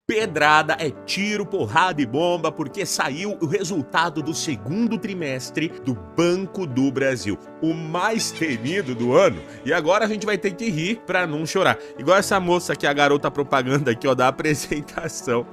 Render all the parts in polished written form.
pedrada, é tiro, porrada e bomba, porque saiu o resultado do segundo trimestre do Banco do Brasil, o mais temido do ano. E agora a gente vai ter que rir pra não chorar. Igual essa moça aqui, a garota propaganda aqui, ó, da apresentação.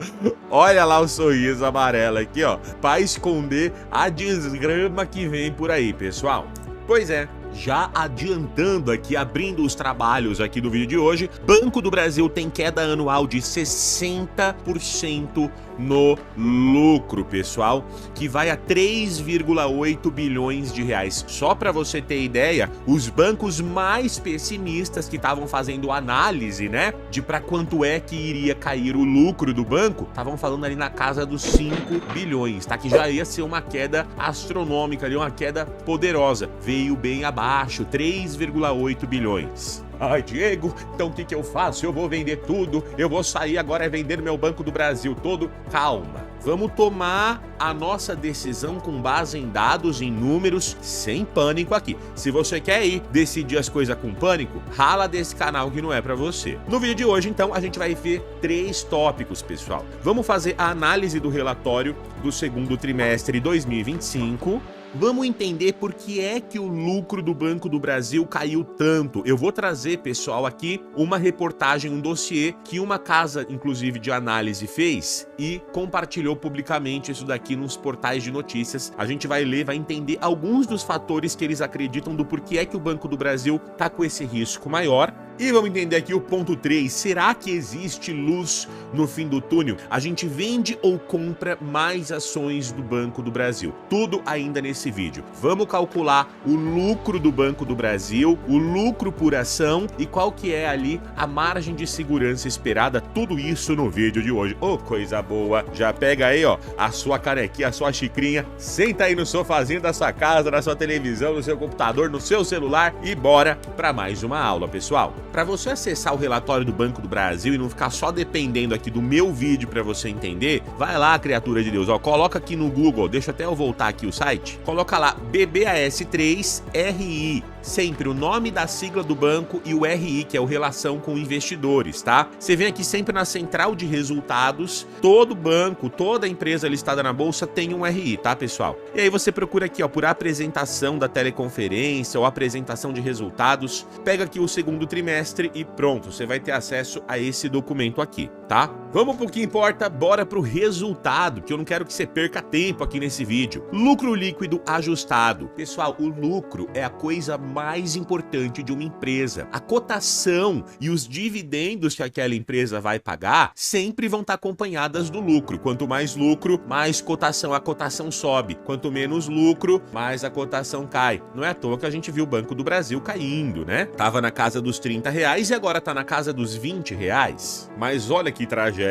Olha lá o sorriso amarelo aqui, ó, pra esconder a desgrama que vem por aí, pessoal. Pois é. Já adiantando aqui, abrindo os trabalhos aqui do vídeo de hoje, Banco do Brasil tem queda anual de 60% no lucro, pessoal, que vai a 3,8 bilhões de reais. Só para você ter ideia, os bancos mais pessimistas que estavam fazendo análise, né, de para quanto é que iria cair o lucro do banco, estavam falando ali na casa dos 5 bilhões, tá? Que já ia ser uma queda astronômica ali, uma queda poderosa. Veio bem abaixo, 3,8 bilhões. Ai, Diego, então o que eu faço? Eu vou vender tudo, eu vou sair agora vendendo meu Banco do Brasil todo. Calma, vamos tomar a nossa decisão com base em dados, em números, sem pânico aqui. Se você quer ir decidir as coisas com pânico, rala desse canal que não é pra você. No vídeo de hoje, então, a gente vai ver 3 tópicos, pessoal. Vamos fazer a análise do relatório do segundo trimestre 2025. Vamos entender por que é que o lucro do Banco do Brasil caiu tanto. Eu vou trazer, pessoal, aqui uma reportagem, um dossiê que uma casa, inclusive, de análise fez e compartilhou publicamente isso daqui nos portais de notícias. A gente vai ler, vai entender alguns dos fatores que eles acreditam do porquê é que o Banco do Brasil tá com esse risco maior. E vamos entender aqui o ponto 3, será que existe luz no fim do túnel? A gente vende ou compra mais ações do Banco do Brasil? Tudo ainda nesse vídeo. Vamos calcular o lucro do Banco do Brasil, o lucro por ação e qual que é ali a margem de segurança esperada, tudo isso no vídeo de hoje. Ô, coisa boa! Já pega aí, ó, a sua canequinha, a sua xicrinha, senta aí no sofazinho da sua casa, na sua televisão, no seu computador, no seu celular e bora para mais uma aula, pessoal. Para você acessar o relatório do Banco do Brasil e não ficar só dependendo aqui do meu vídeo para você entender, vai lá, criatura de Deus, ó, coloca aqui no Google, deixa até eu voltar aqui o site, coloca lá BBAS3RI, sempre o nome da sigla do banco e o RI, que é o Relação com Investidores, tá? Você vem aqui sempre na central de resultados, todo banco, toda empresa listada na bolsa tem um RI, tá, pessoal? E aí você procura aqui, ó, por apresentação da teleconferência ou apresentação de resultados, pega aqui o segundo trimestre e pronto, você vai ter acesso a esse documento aqui, tá? Vamos pro que importa, bora pro resultado, que eu não quero que você perca tempo aqui nesse vídeo. Lucro líquido ajustado. Pessoal, o lucro é a coisa mais importante de uma empresa. A cotação e os dividendos que aquela empresa vai pagar sempre vão estar acompanhadas do lucro. Quanto mais lucro, mais cotação, a cotação sobe. Quanto menos lucro, mais a cotação cai. Não é à toa que a gente viu o Banco do Brasil caindo, né? Tava na casa dos R$30 e agora tá na casa dos R$20. Mas olha que tragédia.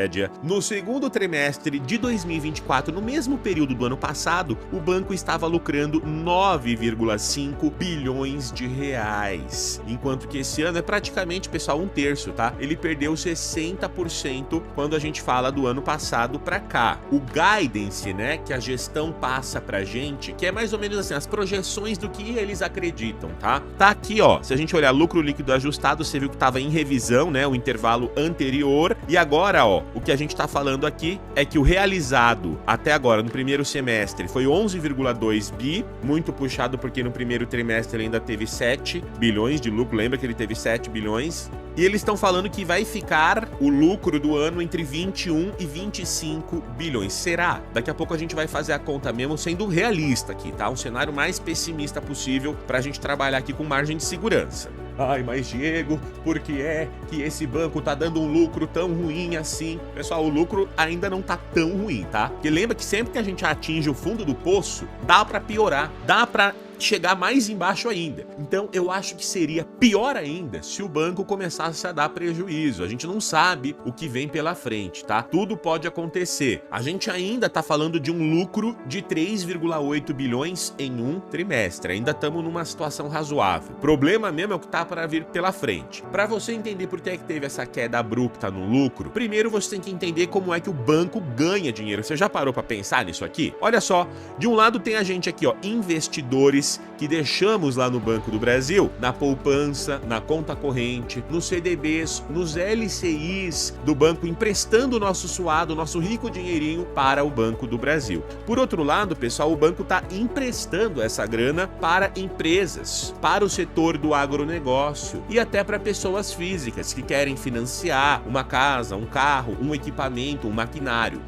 No segundo trimestre de 2024, no mesmo período do ano passado, o banco estava lucrando 9,5 bilhões de reais. Enquanto que esse ano é praticamente, pessoal, 1/3, tá? Ele perdeu 60% quando a gente fala do ano passado pra cá. O guidance, né, que a gestão passa pra gente, que é mais ou menos assim, as projeções do que eles acreditam, tá? Tá aqui, ó, se a gente olhar lucro líquido ajustado, você viu que tava em revisão, né, o intervalo anterior, e agora, ó, o que a gente tá falando aqui é que o realizado até agora, no primeiro semestre, foi 11,2 bi, muito puxado porque no primeiro trimestre ele ainda teve 7 bilhões de lucro, lembra que ele teve 7 bilhões? E eles estão falando que vai ficar o lucro do ano entre 21 e 25 bilhões. Será? Daqui a pouco a gente vai fazer a conta mesmo sendo realista aqui, tá? Um cenário mais pessimista possível pra gente trabalhar aqui com margem de segurança. Ai, mas Diego, por que é que esse banco tá dando um lucro tão ruim assim? Pessoal, o lucro ainda não tá tão ruim, tá? Porque lembra que sempre que a gente atinge o fundo do poço, dá pra piorar, dá pra chegar mais embaixo ainda. Então eu acho que seria pior ainda se o banco começasse a dar prejuízo. A gente não sabe o que vem pela frente, tá? Tudo pode acontecer. A gente ainda tá falando de um lucro de 3,8 bilhões em um trimestre. Ainda estamos numa situação razoável. O problema mesmo é o que tá para vir pela frente. Para você entender por que é que teve essa queda abrupta no lucro, primeiro você tem que entender como é que o banco ganha dinheiro. Você já parou para pensar nisso aqui? Olha só, de um lado tem a gente aqui, ó, investidores nós que deixamos lá no Banco do Brasil, na poupança, na conta corrente, nos CDBs, nos LCIs do banco, emprestando o nosso suado, nosso rico dinheirinho para o Banco do Brasil. Por outro lado, pessoal, o banco está emprestando essa grana para empresas, para o setor do agronegócio e até para pessoas físicas que querem financiar uma casa, um carro, um equipamento, um maquinário.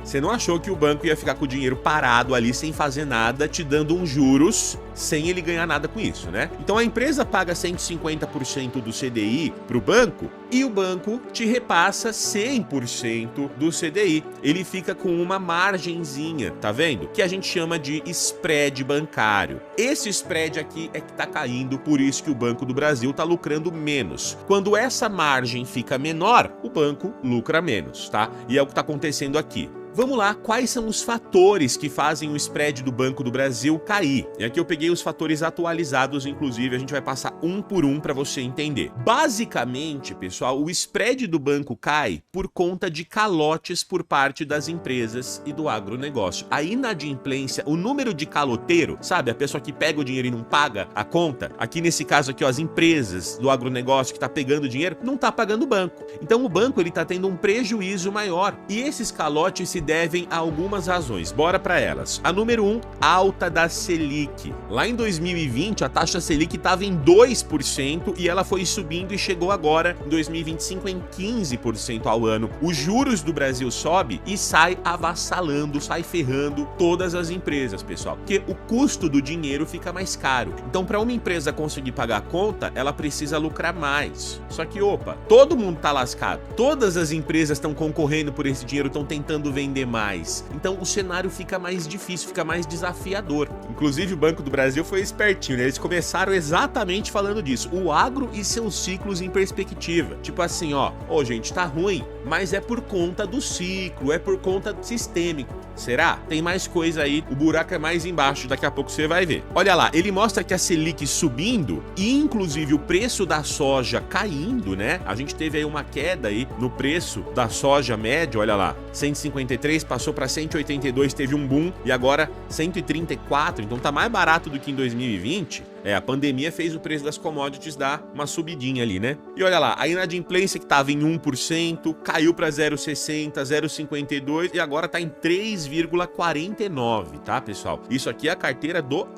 Você não achou que o banco ia ficar com o dinheiro parado ali sem fazer nada, te dando uns juros sem ele ganhar nada com isso, né? Então a empresa paga 150% do CDI para o banco e o banco te repassa 100% do CDI. Ele fica com uma margenzinha, tá vendo? Que a gente chama de spread bancário. Esse spread aqui é que tá caindo, por isso que o Banco do Brasil tá lucrando menos. Quando essa margem fica menor, o banco lucra menos, tá? E é o que tá acontecendo aqui. Vamos lá, quais são os fatores que fazem o spread do Banco do Brasil cair? E aqui eu peguei os fatores atualizados, inclusive a gente vai passar um por um para você entender. Basicamente, pessoal, o spread do banco cai por conta de calotes por parte das empresas e do agronegócio. A inadimplência, o número de caloteiro, sabe? A pessoa que pega o dinheiro e não paga a conta. Aqui nesse caso aqui, ó, as empresas do agronegócio que tá pegando dinheiro, não tá pagando o banco. Então o banco ele tá tendo um prejuízo maior. E esses calotes se devem a algumas razões. Bora para elas. A número 1, alta da Selic. Lá em 2020, a taxa Selic estava em 2% e ela foi subindo e chegou agora, em 2025, em 15% ao ano. Os juros do Brasil sobe e sai avassalando, sai ferrando todas as empresas, pessoal. Porque o custo do dinheiro fica mais caro. Então, para uma empresa conseguir pagar a conta, ela precisa lucrar mais. Só que, opa, todo mundo tá lascado. Todas as empresas estão concorrendo por esse dinheiro, estão tentando vender mais. Então o cenário fica mais difícil, fica mais desafiador. Inclusive o Banco do Brasil foi espertinho, né? Eles começaram exatamente falando disso. O agro e seus ciclos em perspectiva. Tipo assim, ó, gente, tá ruim, mas é por conta do ciclo, é por conta do sistêmico. Será? Tem mais coisa aí, o buraco é mais embaixo, daqui a pouco você vai ver. Olha lá, ele mostra que a Selic subindo e inclusive o preço da soja caindo, né? A gente teve aí uma queda aí no preço da soja média, olha lá, 153 passou para 182, teve um boom e agora 134, então tá mais barato do que em 2020. A pandemia fez o preço das commodities dar uma subidinha ali, né? E olha lá, a inadimplência que tava em 1%, caiu para 0,60, 0,52 e agora tá em 3,49, tá, pessoal? Isso aqui é a carteira do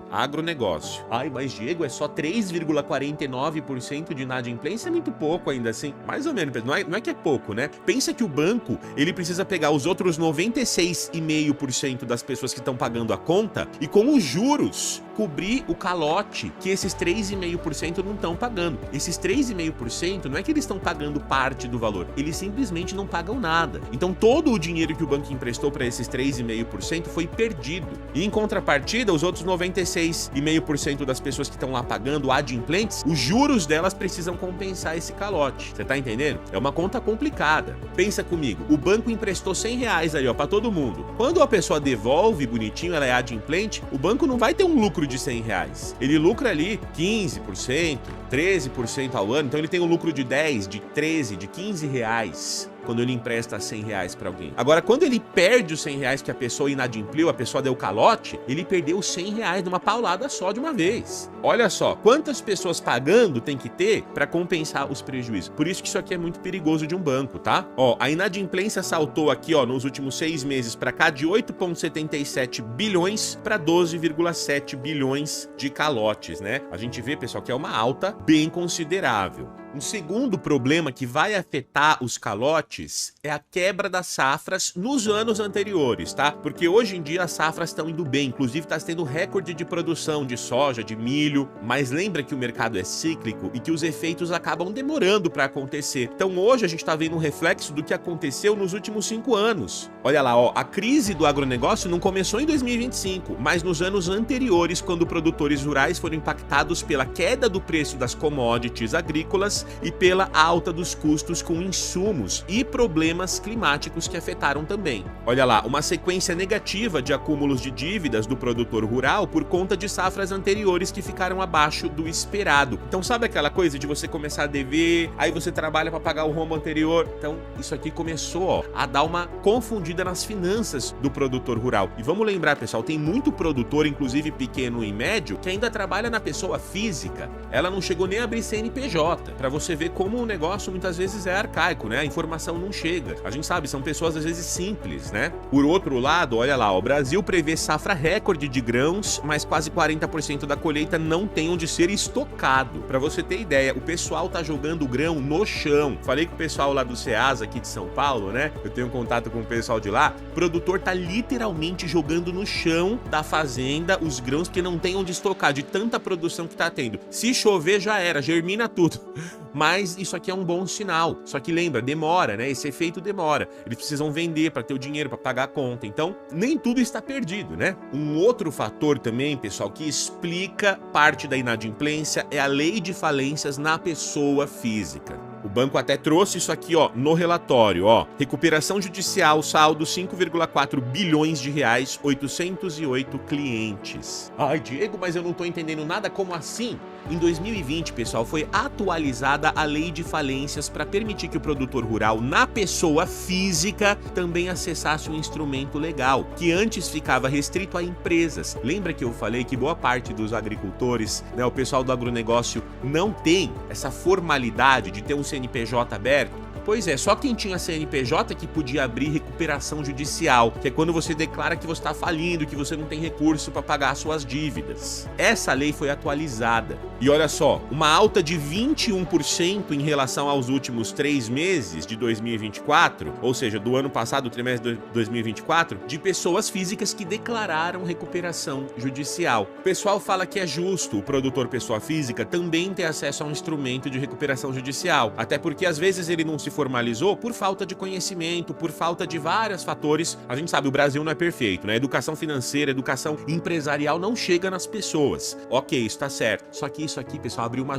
agronegócio. Ai, mas Diego, é só 3,49% de inadimplência? É muito pouco ainda assim. Mais ou menos, não é que é pouco, né? Pensa que o banco, ele precisa pegar os outros 96,5% das pessoas que estão pagando a conta e com os juros cobrir o calote que esses 3,5% não estão pagando. Esses 3,5% não é que eles estão pagando parte do valor, eles simplesmente não pagam nada. Então todo o dinheiro que o banco emprestou para esses 3,5% foi perdido. E em contrapartida, os outros 96,5% das pessoas que estão lá pagando adimplentes, os juros delas precisam compensar esse calote. Você tá entendendo? É uma conta complicada. Pensa comigo, o banco emprestou R$100 ali, ó, para todo mundo. Quando a pessoa devolve bonitinho, ela é adimplente, o banco não vai ter um lucro de R$100. Ele lucra ali 15%, 13% ao ano, então ele tem um lucro de 10, de 13, de 15 reais quando ele empresta R$100 para alguém. Agora, quando ele perde os R$100 que a pessoa inadimpliu, a pessoa deu calote, ele perdeu os R$100 numa paulada só de uma vez. Olha só, quantas pessoas pagando tem que ter para compensar os prejuízos. Por isso que isso aqui é muito perigoso de um banco, tá? Ó, a inadimplência saltou aqui, ó, nos últimos 6 meses para cá de 8,77 bilhões para 12,7 bilhões de calotes, né? A gente vê, pessoal, que é uma alta bem considerável. Um segundo problema que vai afetar os calotes é a quebra das safras nos anos anteriores, tá? Porque hoje em dia as safras estão indo bem, inclusive está tendo recorde de produção de soja, de milho, mas lembra que o mercado é cíclico e que os efeitos acabam demorando para acontecer. Então hoje a gente está vendo um reflexo do que aconteceu nos últimos 5 anos. Olha lá, ó, a crise do agronegócio não começou em 2025, mas nos anos anteriores, quando produtores rurais foram impactados pela queda do preço das commodities agrícolas dívidas e pela alta dos custos com insumos e problemas climáticos que afetaram também. Olha lá, uma sequência negativa de acúmulos de dívidas do produtor rural por conta de safras anteriores que ficaram abaixo do esperado. Então sabe aquela coisa de você começar a dever, aí você trabalha para pagar o rombo anterior? Então isso aqui começou a dar uma confundida nas finanças do produtor rural. E vamos lembrar, pessoal, tem muito produtor, inclusive pequeno e médio, que ainda trabalha na pessoa física. Ela não chegou nem a abrir CNPJ, para você ver como o negócio muitas vezes é arcaico, né? A informação não chega. A gente sabe, são pessoas às vezes simples, né? Por outro lado, olha lá, o Brasil prevê safra recorde de grãos, mas quase 40% da colheita não tem onde ser estocado. Para você ter ideia, o pessoal tá jogando o grão no chão. Falei com o pessoal lá do Ceasa aqui de São Paulo, né? Eu tenho contato com o pessoal de lá. O produtor tá literalmente jogando no chão da fazenda os grãos que não tem onde estocar, de tanta produção que tá tendo. Se chover já era, germina tudo. Mas isso aqui é um bom sinal. Só que lembra, demora, né? Esse efeito demora. Eles precisam vender para ter o dinheiro para pagar a conta. Então, nem tudo está perdido, né? Um outro fator também, pessoal, que explica parte da inadimplência é a lei de falências na pessoa física. O banco até trouxe isso aqui, ó, no relatório, ó. Recuperação judicial, saldo 5,4 bilhões de reais, 808 clientes. Ai, Diego, mas eu não tô entendendo nada, como assim? Em 2020, pessoal, foi atualizada a lei de falências para permitir que o produtor rural, na pessoa física, também acessasse um instrumento legal, que antes ficava restrito a empresas. Lembra que eu falei que boa parte dos agricultores, né, o pessoal do agronegócio, não tem essa formalidade de ter um CNPJ aberto? Pois é, só quem tinha CNPJ que podia abrir recuperação judicial, que é quando você declara que você está falindo, que você não tem recurso para pagar suas dívidas. Essa lei foi atualizada. E olha só, uma alta de 21% em relação aos últimos 3 meses de 2024, ou seja, do ano passado, trimestre de 2024, de pessoas físicas que declararam recuperação judicial. O pessoal fala que é justo o produtor pessoa física também ter acesso a um instrumento de recuperação judicial, até porque às vezes ele não se formalizou por falta de conhecimento, por falta de vários fatores. A gente sabe, o Brasil não é perfeito, né? Educação financeira, educação empresarial não chega nas pessoas. Ok, isso tá certo. Só que isso aqui, pessoal, abriu uma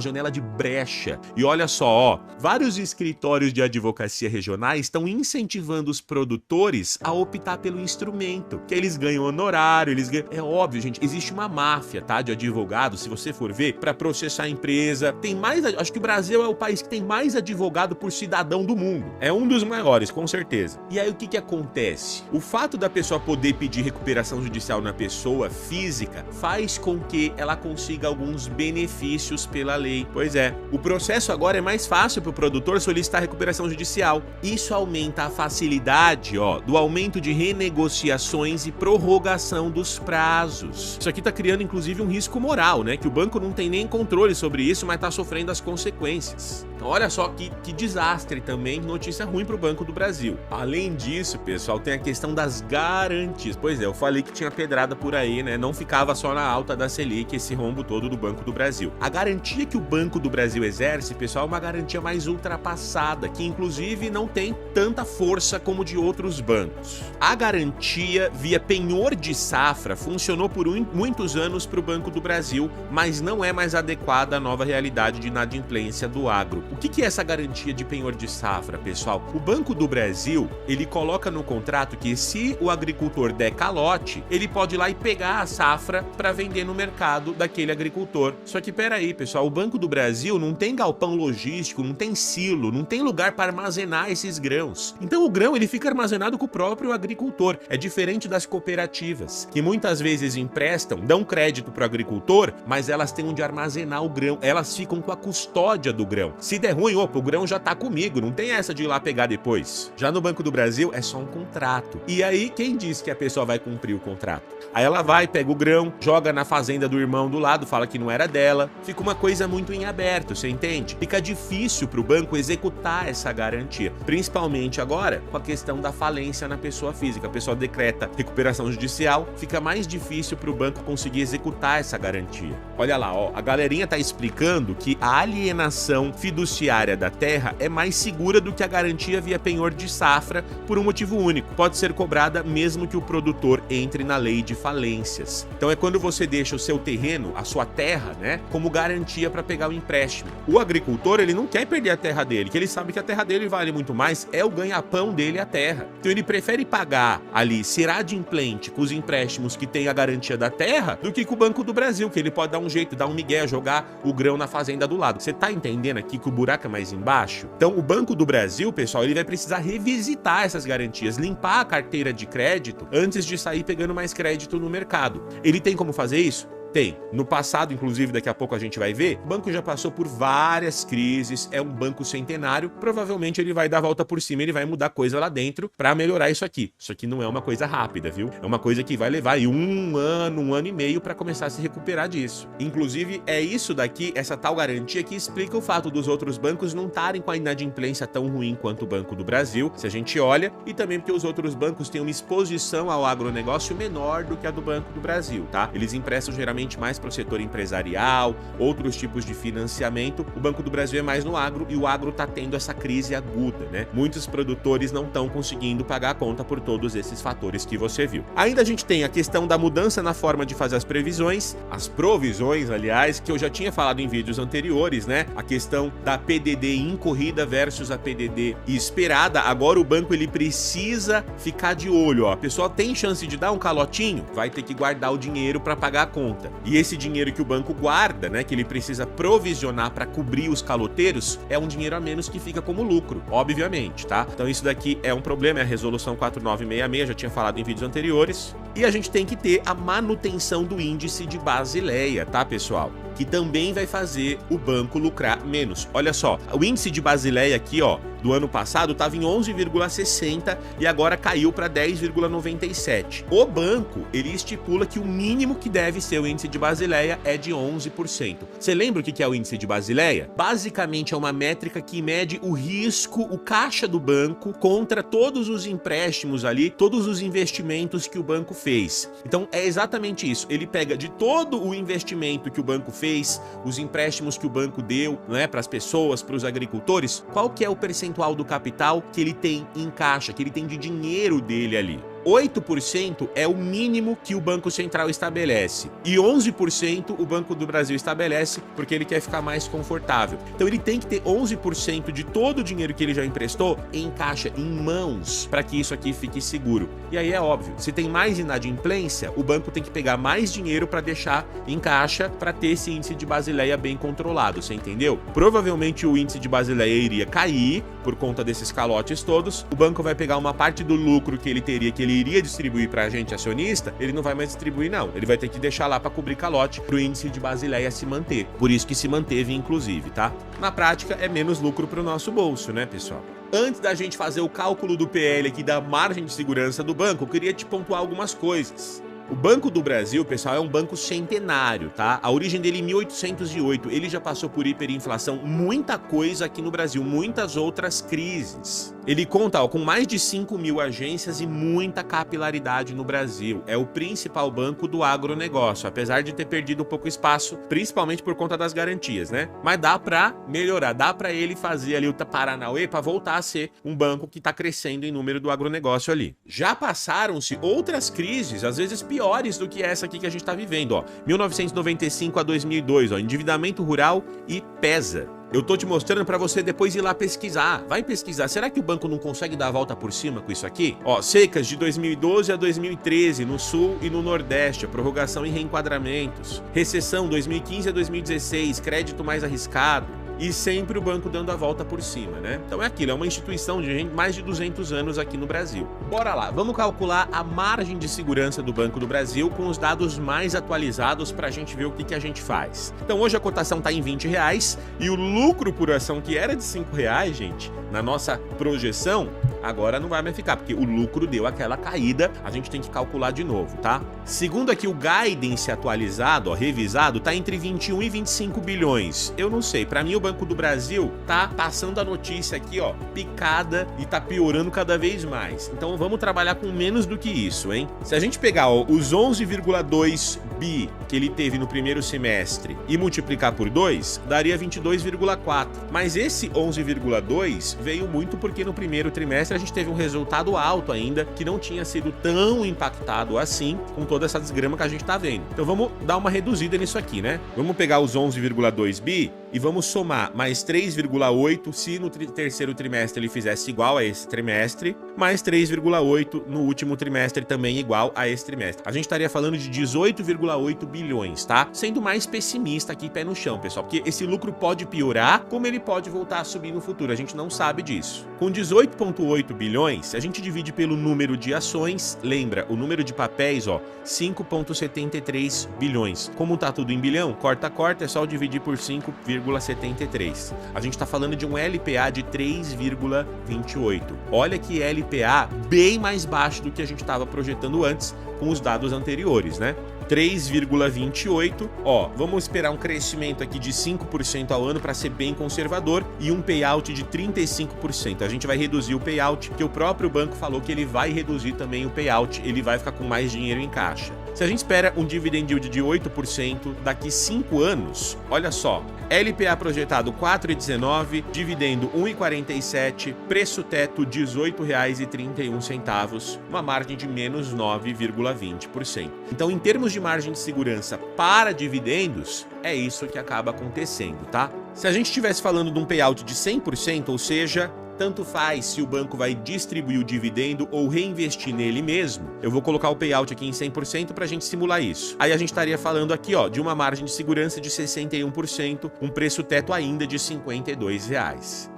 janela de brecha. E olha só, ó, vários escritórios de advocacia regionais estão incentivando os produtores a optar pelo instrumento, que eles ganham honorário, eles ganham... É óbvio, gente, existe uma máfia, tá, de advogados, se você for ver, para processar a empresa. Tem mais, acho que o Brasil é o país que tem mais advogado por cidadão do mundo. É um dos maiores, com certeza. E aí o que acontece? O fato da pessoa poder pedir recuperação judicial na pessoa física faz com que ela consiga alguns benefícios pela lei. Pois é, o processo agora é mais fácil para o produtor solicitar recuperação judicial. Isso aumenta a facilidade, ó, do aumento de renegociações e prorrogação dos prazos. Isso aqui tá criando inclusive um risco moral, né? Que o banco não tem nem controle sobre isso, mas tá sofrendo as consequências. Então olha só que desastre também, notícia ruim para o Banco do Brasil. Além disso, pessoal, tem a questão das garantias. Pois é, eu falei que tinha pedrada por aí, né? Não ficava só na alta da Selic esse rombo todo do Banco do Brasil. A garantia que o Banco do Brasil exerce, pessoal, é uma garantia mais ultrapassada, que inclusive não tem tanta força como de outros bancos. A garantia via penhor de safra funcionou por muitos anos para o Banco do Brasil, mas não é mais adequada à nova realidade de inadimplência do agro. O que é essa garantia de penhor de safra, pessoal? O Banco do Brasil, ele coloca no contrato que se o agricultor der calote, ele pode ir lá e pegar a safra para vender no mercado daquele agricultor. Só que peraí, pessoal, o Banco do Brasil não tem galpão logístico, não tem silo, não tem lugar para armazenar esses grãos. Então o grão ele fica armazenado com o próprio agricultor. É diferente das cooperativas, que muitas vezes emprestam, dão crédito para o agricultor, mas elas têm onde armazenar o grão. Elas ficam com a custódia do grão. Se der ruim, opa, o grão já tá comigo, não tem essa de ir lá pegar depois. Já no Banco do Brasil é só um contrato. E aí, quem diz que a pessoa vai cumprir o contrato? Aí ela vai, pega o grão, joga na fazenda do irmão do lado, fala que não era dela. Fica uma coisa muito em aberto, você entende? Fica difícil pro banco executar essa garantia. Principalmente agora, com a questão da falência na pessoa física. A pessoa decreta recuperação judicial, fica mais difícil pro banco conseguir executar essa garantia. Olha lá, ó, a galerinha tá explicando que a alienação fiduciária da terra é mais segura do que a garantia via penhor de safra por um motivo único. Pode ser cobrada mesmo que o produtor entre na lei de falência. falências. Então é quando você deixa o seu terreno, a sua terra, né, como garantia para pegar o empréstimo. O agricultor, ele não quer perder a terra dele, que ele sabe que a terra dele vale muito mais, é o ganha-pão dele a terra. Então ele prefere pagar ali, ser adimplente com os empréstimos que tem a garantia da terra, do que com o Banco do Brasil, que ele pode dar um jeito, dar um migué, jogar o grão na fazenda do lado. Você tá entendendo aqui que o buraco é mais embaixo? Então o Banco do Brasil, pessoal, ele vai precisar revisitar essas garantias, limpar a carteira de crédito antes de sair pegando mais crédito no mercado. Ele tem como fazer isso? Tem. No passado, inclusive, daqui a pouco a gente vai ver, o banco já passou por várias crises, é um banco centenário, provavelmente ele vai dar a volta por cima, ele vai mudar coisa lá dentro pra melhorar isso aqui. Isso aqui não é uma coisa rápida, viu? É uma coisa que vai levar aí um ano e meio pra começar a se recuperar disso. Inclusive, é isso daqui, essa tal garantia que explica o fato dos outros bancos não estarem com a inadimplência tão ruim quanto o Banco do Brasil, se a gente olha, e também porque os outros bancos têm uma exposição ao agronegócio menor do que a do Banco do Brasil, tá? Eles emprestam geralmente mais para o setor empresarial, outros tipos de financiamento. O Banco do Brasil é mais no agro e o agro está tendo essa crise aguda, né? Muitos produtores não estão conseguindo pagar a conta por todos esses fatores que você viu. Ainda a gente tem a questão da mudança na forma de fazer as previsões, as provisões, aliás, que eu já tinha falado em vídeos anteriores, né? A questão da PDD incorrida versus a PDD esperada. Agora o banco ele precisa ficar de olho, ó. A pessoa tem chance de dar um calotinho, vai ter que guardar o dinheiro para pagar a conta. E esse dinheiro que o banco guarda, né, que ele precisa provisionar para cobrir os caloteiros, é um dinheiro a menos que fica como lucro, obviamente, tá? Então isso daqui é um problema, é a resolução 4966, já tinha falado em vídeos anteriores. E a gente tem que ter a manutenção do índice de Basileia, tá, pessoal? Que também vai fazer o banco lucrar menos. Olha só, o índice de Basileia aqui, ó, do ano passado estava em 11,60 e agora caiu para 10,97. O banco, ele estipula que o mínimo que deve ser o índice de Basileia é de 11%. Você lembra o que é o índice de Basileia? Basicamente é uma métrica que mede o risco, o caixa do banco contra todos os empréstimos ali, todos os investimentos que o banco fez. Então é exatamente isso. Ele pega de todo o investimento que o banco fez, os empréstimos que o banco deu, né, para as pessoas, para os agricultores, qual que é o percentual do capital que ele tem em caixa, que ele tem de dinheiro dele ali. 8% é o mínimo que o Banco Central estabelece e 11% o Banco do Brasil estabelece porque ele quer ficar mais confortável. Então ele tem que ter 11% de todo o dinheiro que ele já emprestou em caixa, em mãos, para que isso aqui fique seguro. E aí é óbvio, se tem mais inadimplência, o banco tem que pegar mais dinheiro para deixar em caixa para ter esse índice de Basileia bem controlado, você entendeu? Provavelmente o índice de Basileia iria cair por conta desses calotes todos, o banco vai pegar uma parte do lucro que ele teria, que ele iria distribuir para a gente acionista, ele não vai mais distribuir não, ele vai ter que deixar lá para cobrir calote para o índice de Basileia se manter, por isso que se manteve inclusive, tá? Na prática é menos lucro para o nosso bolso, né, pessoal? Antes da gente fazer o cálculo do PL aqui da margem de segurança do banco, eu queria te pontuar algumas coisas. O Banco do Brasil, pessoal, é um banco centenário, tá? A origem dele em 1808, ele já passou por hiperinflação, muita coisa aqui no Brasil, muitas outras crises. Ele conta, ó, com mais de 5.000 agências e muita capilaridade no Brasil. É o principal banco do agronegócio, apesar de ter perdido um pouco espaço, principalmente por conta das garantias, né? Mas dá pra melhorar, dá pra ele fazer ali o Paranauê pra voltar a ser um banco que tá crescendo em número do agronegócio ali. Já passaram-se outras crises, às vezes piores do que essa aqui que a gente tá vivendo, ó. 1995 a 2002, ó, endividamento rural e PESA. Eu tô te mostrando para você depois ir lá pesquisar. Vai pesquisar. Será que o banco não consegue dar a volta por cima com isso aqui? Ó, secas de 2012 a 2013 no sul e no nordeste, a prorrogação e reenquadramentos. Recessão 2015 a 2016, crédito mais arriscado. E sempre o banco dando a volta por cima, né? Então é aquilo, é uma instituição de mais de 200 anos aqui no Brasil. Bora lá, vamos calcular a margem de segurança do Banco do Brasil com os dados mais atualizados pra gente ver o que a gente faz. Então hoje a cotação tá em R$20 e o lucro por ação que era de R$5, gente, na nossa projeção, agora não vai mais ficar, porque o lucro deu aquela caída, a gente tem que calcular de novo, tá? Segundo aqui o guidance atualizado, ó, revisado, tá entre 21 e 25 bilhões. Eu não sei, pra mim o Banco do Brasil tá passando a notícia aqui, ó, picada e tá piorando cada vez mais. Então vamos trabalhar com menos do que isso, hein? Se a gente pegar, ó, os 11,2 bi que ele teve no primeiro semestre e multiplicar por 2, daria 22,4. Mas esse 11,2 veio muito porque no primeiro trimestre a gente teve um resultado alto ainda, que não tinha sido tão impactado assim com toda essa desgrama que a gente tá vendo. Então vamos dar uma reduzida nisso aqui, né? Vamos pegar os 11,2 bi e vamos somar mais 3,8 se no terceiro trimestre ele fizesse igual a esse trimestre, mais 3,8 no último trimestre também igual a esse trimestre. A gente estaria falando de 18,8 bilhões, tá? Sendo mais pessimista aqui, pé no chão, pessoal, porque esse lucro pode piorar, como ele pode voltar a subir no futuro, a gente não sabe disso. Com 18,8 bilhões, se a gente divide pelo número de ações, lembra, o número de papéis, ó, 5,73 bilhões. Como tá tudo em bilhão, corta, é só dividir por 5,73. A gente tá falando de um LPA de 3,28. Olha que LPA bem mais baixo do que a gente estava projetando antes com os dados anteriores, né? 3,28, ó, vamos esperar um crescimento aqui de 5% ao ano para ser bem conservador e um payout de 35%. A gente vai reduzir o payout, porque o próprio banco falou que ele vai reduzir também o payout, ele vai ficar com mais dinheiro em caixa. Se a gente espera um dividend yield de 8% daqui 5 anos, olha só, LPA projetado 4,19, dividendo 1,47, preço teto R$ 18,31, uma margem de menos 9,20%. Então, em termos de margem de segurança para dividendos, é isso que acaba acontecendo, tá? Se a gente estivesse falando de um payout de 100%, ou seja, tanto faz se o banco vai distribuir o dividendo ou reinvestir nele mesmo. Eu vou colocar o payout aqui em 100% para a gente simular isso. Aí a gente estaria falando aqui, ó, de uma margem de segurança de 61%, um preço teto ainda de R$ 52.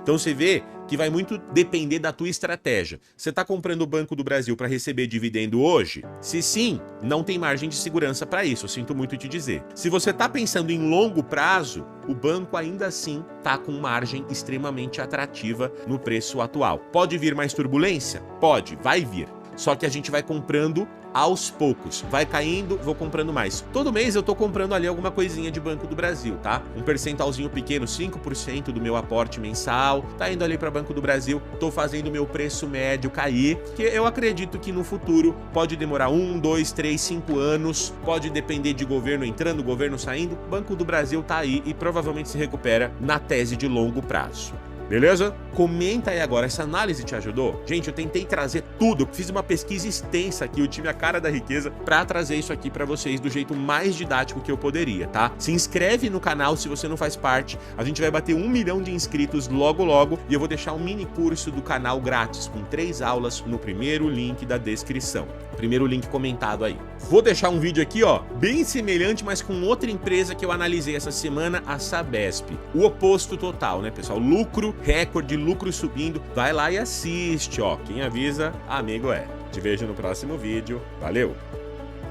Então você vê que vai muito depender da tua estratégia. Você está comprando o Banco do Brasil para receber dividendo hoje? Se sim, não tem margem de segurança para isso, eu sinto muito te dizer. Se você está pensando em longo prazo, o banco ainda assim está com margem extremamente atrativa no preço atual. Pode vir mais turbulência? Pode, vai vir. Só que a gente vai comprando aos poucos, vai caindo, vou comprando mais. Todo mês eu tô comprando ali alguma coisinha de Banco do Brasil, tá? Um percentualzinho pequeno, 5% do meu aporte mensal, tá indo ali para Banco do Brasil, tô fazendo meu preço médio cair, que eu acredito que no futuro pode demorar 1, 2, 3, 5 anos, pode depender de governo entrando, governo saindo, Banco do Brasil tá aí e provavelmente se recupera na tese de longo prazo. Beleza? Comenta aí agora, essa análise te ajudou? Gente, eu tentei trazer tudo, fiz uma pesquisa extensa aqui, eu tive a cara da riqueza pra trazer isso aqui pra vocês do jeito mais didático que eu poderia, tá? Se inscreve no canal se você não faz parte, a gente vai bater 1 milhão de inscritos logo logo e eu vou deixar um mini curso do canal grátis com 3 aulas no primeiro link da descrição. Primeiro link comentado aí. Vou deixar um vídeo aqui, ó, bem semelhante, mas com outra empresa que eu analisei essa semana, a Sabesp. O oposto total, né, pessoal? Lucro, recorde, lucro subindo. Vai lá e assiste, ó. Quem avisa, amigo é. Te vejo no próximo vídeo. Valeu!